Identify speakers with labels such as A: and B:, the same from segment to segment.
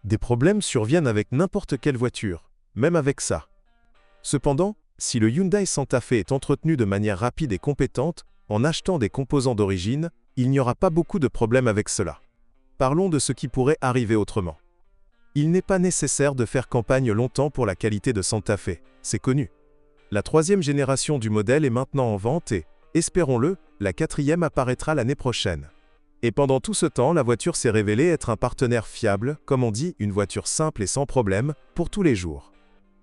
A: Des problèmes surviennent avec n'importe quelle voiture, même avec ça. Cependant, si le Hyundai Santa Fe est entretenu de manière rapide et compétente, en achetant des composants d'origine, il n'y aura pas beaucoup de problèmes avec cela. Parlons de ce qui pourrait arriver autrement. Il n'est pas nécessaire de faire campagne longtemps pour la qualité de Santa Fe, c'est connu. La 3e génération du modèle est maintenant en vente et, espérons-le, la 4e apparaîtra l'année prochaine. Et pendant tout ce temps, la voiture s'est révélée être un partenaire fiable, comme on dit, une voiture simple et sans problème, pour tous les jours.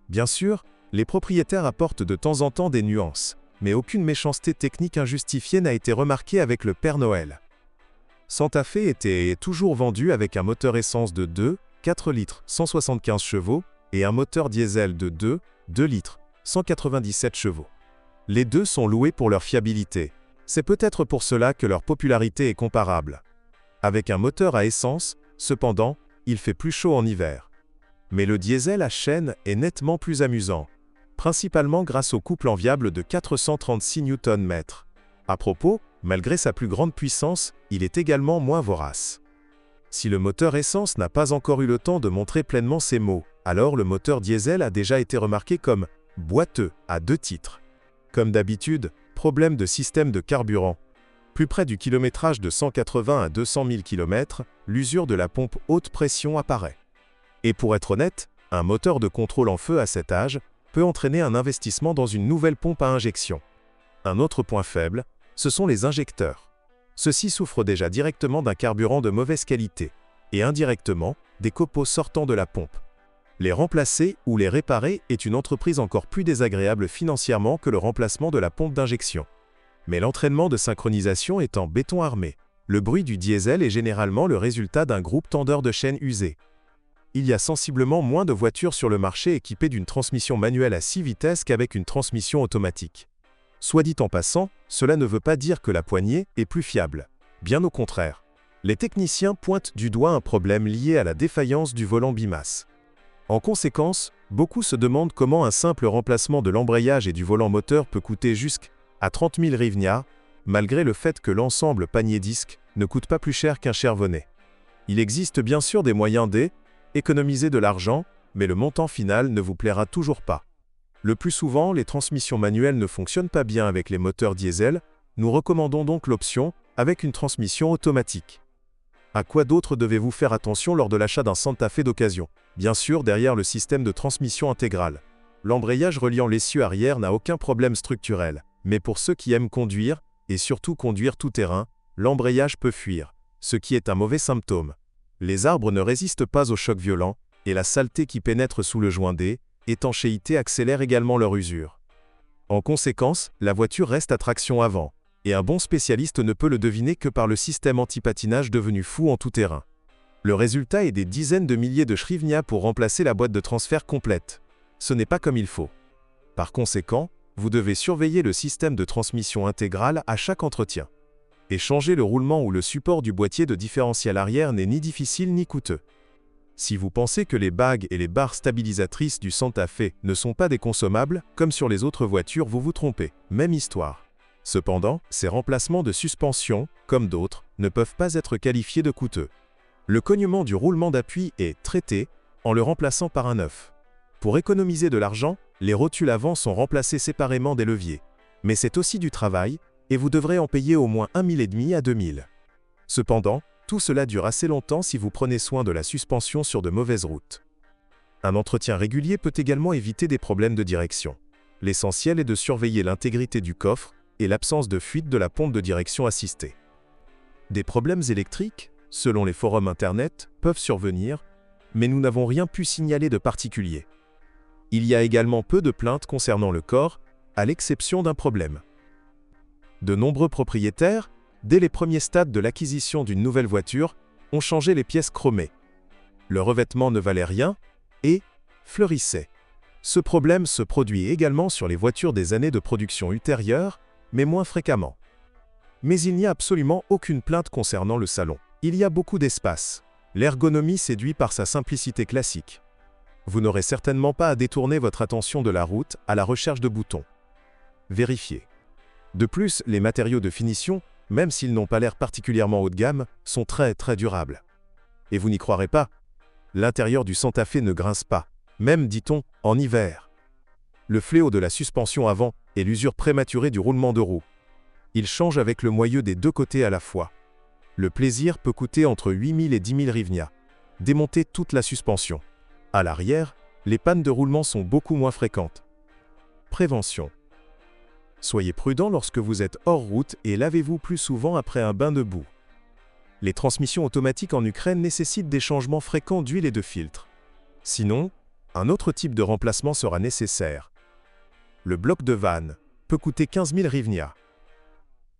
A: Bien sûr, les propriétaires apportent de temps en temps des nuances, mais aucune méchanceté technique injustifiée n'a été remarquée avec le Père Noël. Santa Fe était et est toujours vendu avec un moteur essence de 2, 4 litres, 175 chevaux, et un moteur diesel de 2 litres, 197 chevaux. Les deux sont loués pour leur fiabilité. C'est peut-être pour cela que leur popularité est comparable. Avec un moteur à essence, cependant, il fait plus chaud en hiver. Mais le diesel à chaîne est nettement plus amusant, principalement grâce au couple enviable de 436 Nm. À propos, malgré sa plus grande puissance, il est également moins vorace. Si le moteur essence n'a pas encore eu le temps de montrer pleinement ses mots, alors le moteur diesel a déjà été remarqué comme boiteux à 2 titres. Comme d'habitude, problème de système de carburant. Plus près du kilométrage de 180 à 200 000 km, l'usure de la pompe haute pression apparaît. Et pour être honnête, un moteur de contrôle en feu à cet âge peut entraîner un investissement dans une nouvelle pompe à injection. Un autre point faible, ce sont les injecteurs. Ceux-ci souffrent déjà directement d'un carburant de mauvaise qualité, et indirectement, des copeaux sortant de la pompe. Les remplacer ou les réparer est une entreprise encore plus désagréable financièrement que le remplacement de la pompe d'injection. Mais l'entraînement de synchronisation est en béton armé. Le bruit du diesel est généralement le résultat d'un groupe tendeur de chaîne usé. Il y a sensiblement moins de voitures sur le marché équipées d'une transmission manuelle à 6 vitesses qu'avec une transmission automatique. Soit dit en passant, cela ne veut pas dire que la poignée est plus fiable. Bien au contraire. Les techniciens pointent du doigt un problème lié à la défaillance du volant bimasse. En conséquence, beaucoup se demandent comment un simple remplacement de l'embrayage et du volant moteur peut coûter jusqu'à 30 000 hryvnias, malgré le fait que l'ensemble panier-disque ne coûte pas plus cher qu'un Chevrolet. Il existe bien sûr des moyens d'économiser de l'argent, mais le montant final ne vous plaira toujours pas. Le plus souvent, les transmissions manuelles ne fonctionnent pas bien avec les moteurs diesel, nous recommandons donc l'option avec une transmission automatique. À quoi d'autre devez-vous faire attention lors de l'achat d'un Santa Fe d'occasion? Bien sûr, derrière le système de transmission intégrale. L'embrayage reliant l'essieu arrière n'a aucun problème structurel, mais pour ceux qui aiment conduire, et surtout conduire tout-terrain, l'embrayage peut fuir, ce qui est un mauvais symptôme. Les arbres ne résistent pas aux chocs violents, et la saleté qui pénètre sous le joint d'étanchéité accélère également leur usure. En conséquence, la voiture reste à traction avant, et un bon spécialiste ne peut le deviner que par le système anti-patinage devenu fou en tout-terrain. Le résultat est des dizaines de milliers de hryvnias pour remplacer la boîte de transfert complète. Ce n'est pas comme il faut. Par conséquent, vous devez surveiller le système de transmission intégrale à chaque entretien. Et changer le roulement ou le support du boîtier de différentiel arrière n'est ni difficile ni coûteux. Si vous pensez que les bagues et les barres stabilisatrices du Santa Fe ne sont pas des consommables, comme sur les autres voitures, vous vous trompez. Même histoire. Cependant, ces remplacements de suspension, comme d'autres, ne peuvent pas être qualifiés de coûteux. Le cognement du roulement d'appui est traité en le remplaçant par un neuf. Pour économiser de l'argent, les rotules avant sont remplacées séparément des leviers. Mais c'est aussi du travail, et vous devrez en payer au moins 1 500 à 2 000. Cependant, tout cela dure assez longtemps si vous prenez soin de la suspension sur de mauvaises routes. Un entretien régulier peut également éviter des problèmes de direction. L'essentiel est de surveiller l'intégrité du coffre et l'absence de fuite de la pompe de direction assistée. Des problèmes électriques, selon les forums internet, peuvent survenir, mais nous n'avons rien pu signaler de particulier. Il y a également peu de plaintes concernant le corps, à l'exception d'un problème. De nombreux propriétaires, dès les premiers stades de l'acquisition d'une nouvelle voiture, ont changé les pièces chromées. Le revêtement ne valait rien et fleurissait. Ce problème se produit également sur les voitures des années de production ultérieures, mais moins fréquemment. Mais il n'y a absolument aucune plainte concernant le salon. Il y a beaucoup d'espace. L'ergonomie séduit par sa simplicité classique. Vous n'aurez certainement pas à détourner votre attention de la route à la recherche de boutons. Vérifiez. De plus, les matériaux de finition, même s'ils n'ont pas l'air particulièrement haut de gamme, sont très durables. Et vous n'y croirez pas? l'intérieur du Santa Fe ne grince pas, même, dit-on, en hiver. Le fléau de la suspension avant est l'usure prématurée du roulement de roue. Il change avec le moyeu des deux côtés à la fois. Le plaisir peut coûter entre 8 000 et 10 000 hryvnias. Démonter toute la suspension. À l'arrière, les pannes de roulement sont beaucoup moins fréquentes. Prévention. Soyez prudent lorsque vous êtes hors route et lavez-vous plus souvent après un bain de boue. Les transmissions automatiques en Ukraine nécessitent des changements fréquents d'huile et de filtre. Sinon, un autre type de remplacement sera nécessaire. Le bloc de vanne peut coûter 15 000 hryvnias.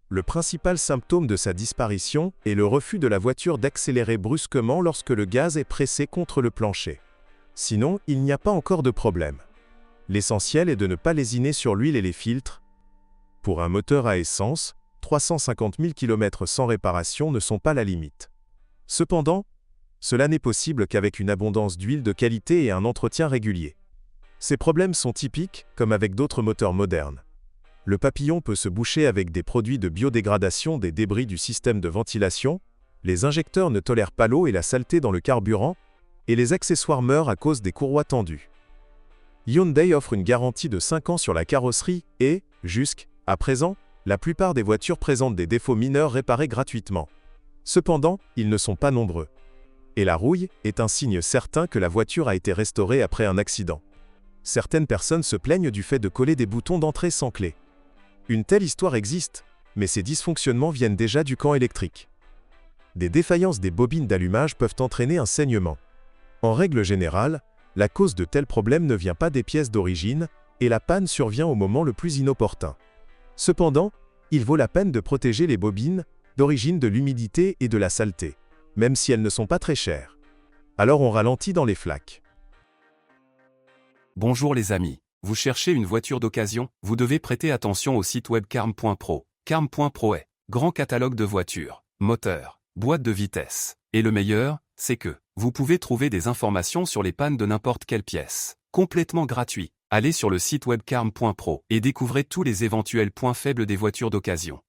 A: Le principal symptôme de sa disparition est le refus de la voiture d'accélérer brusquement lorsque le gaz est pressé contre le plancher. Sinon, il n'y a pas encore de problème. L'essentiel est de ne pas lésiner sur l'huile et les filtres. Pour un moteur à essence, 350 000 km sans réparation ne sont pas la limite. Cependant, cela n'est possible qu'avec une abondance d'huile de qualité et un entretien régulier. Ces problèmes sont typiques, comme avec d'autres moteurs modernes. Le papillon peut se boucher avec des produits de biodégradation des débris du système de ventilation, les injecteurs ne tolèrent pas l'eau et la saleté dans le carburant, et les accessoires meurent à cause des courroies tendues. Hyundai offre une garantie de 5 ans sur la carrosserie et, jusqu'à présent, la plupart des voitures présentent des défauts mineurs réparés gratuitement. Cependant, ils ne sont pas nombreux. Et la rouille est un signe certain que la voiture a été restaurée après un accident. Certaines personnes se plaignent du fait de coller des boutons d'entrée sans clé. Une telle histoire existe, mais ces dysfonctionnements viennent déjà du camp électrique. Des défaillances des bobines d'allumage peuvent entraîner un saignement. En règle générale, la cause de tels problèmes ne vient pas des pièces d'origine, et la panne survient au moment le plus inopportun. Cependant, il vaut la peine de protéger les bobines d'origine de l'humidité et de la saleté, même si elles ne sont pas très chères. Alors on ralentit dans les flaques.
B: Bonjour les amis. Vous cherchez une voiture d'occasion, vous devez prêter attention au site web carm.pro. Carm.pro est grand catalogue de voitures, moteurs, boîtes de vitesse. Et le meilleur, c'est que vous pouvez trouver des informations sur les pannes de n'importe quelle pièce. Complètement gratuit. Allez sur le site web carm.pro et découvrez tous les éventuels points faibles des voitures d'occasion.